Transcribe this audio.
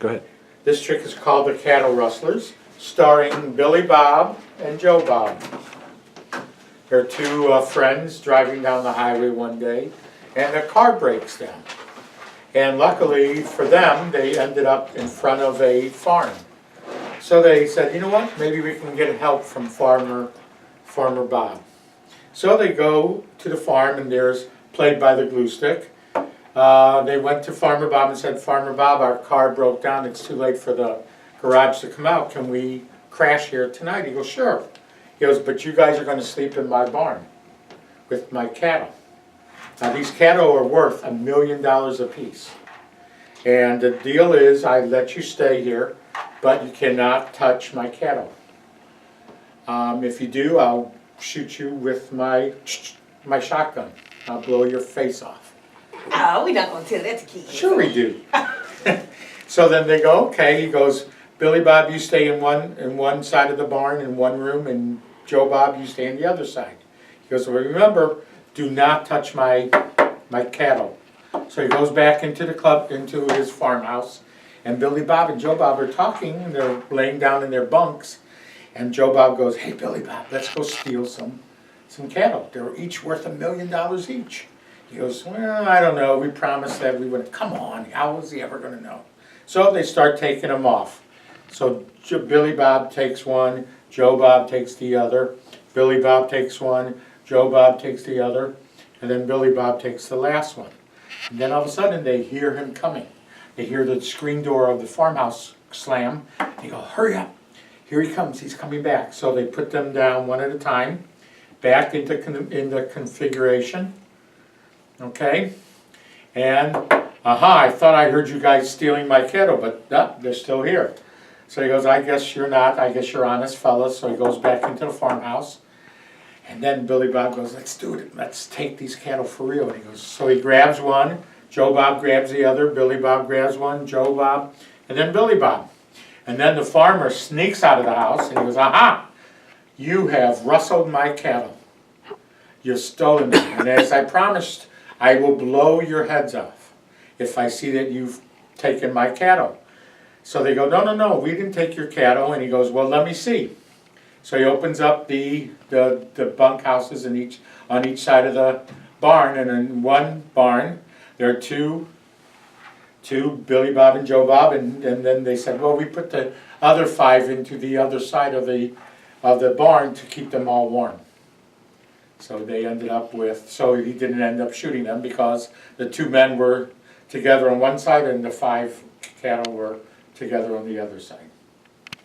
Go ahead. This trick is called the Cattle Rustlers, starring Billy Bob and Joe Bob. They're two friends driving down the highway one day, and their car breaks down. And luckily for them, they ended up in front of a farm. So they said, you know what, maybe we can get help from Farmer Bob. So they go to the farm, and there's, played by the glue stick, they went to Farmer Bob and said, Farmer Bob, our car broke down, it's too late for the garage to come out, can we crash here tonight? He goes, sure. He goes, but you guys are going to sleep in my barn with my cattle. Now these cattle are worth $1 million a piece. And the deal is, I let you stay here, but you cannot touch my cattle. If you do, I'll shoot you with my shotgun. I'll blow your face off. Oh, we don't want to. That's a key. Sure we do. So then they go, okay. He goes, Billy Bob, you stay in one side of the barn in one room, and Joe Bob, you stay on the other side. He goes, well, remember, do not touch my cattle. So he goes back into the club, into his farmhouse, and Billy Bob and Joe Bob are talking, and they're laying down in their bunks, and Joe Bob goes, hey, Billy Bob, let's go steal some cattle. They're each worth $1 million each. He goes, well, I don't know. We promised that we wouldn't. Come on, how was he ever going to know? So they start taking them off. So Billy Bob takes one, Joe Bob takes the other, Billy Bob takes one, Joe Bob takes the other, and then Billy Bob takes the last one. And then all of a sudden they hear him coming. They hear the screen door of the farmhouse slam. They go, hurry up, here he comes, he's coming back. So they put them down one at a time, back into configuration. Okay, and I thought I heard you guys stealing my cattle, but no, they're still here. So he goes, I guess you're not, I guess you're honest fellas. So he goes back into the farmhouse, and then Billy Bob goes, let's do it, let's take these cattle for real. And he goes, so he grabs one, Joe Bob grabs the other, Billy Bob grabs one, Joe Bob, and then Billy Bob. And then the farmer sneaks out of the house, and he goes, aha, you have rustled my cattle. You've stolen them, and as I promised, I will blow your heads off if I see that you've taken my cattle. So they go, no, no, no, we didn't take your cattle. And he goes, well, let me see. So he opens up the bunk houses on each side of the barn. And in one barn, there are two Billy Bob and Joe Bob. And then they said, well, we put the other 5 into the other side of the barn to keep them all warm. So they ended up with, so he didn't end up shooting them because the 2 men were together on one side and the 5 cattle were together on the other side.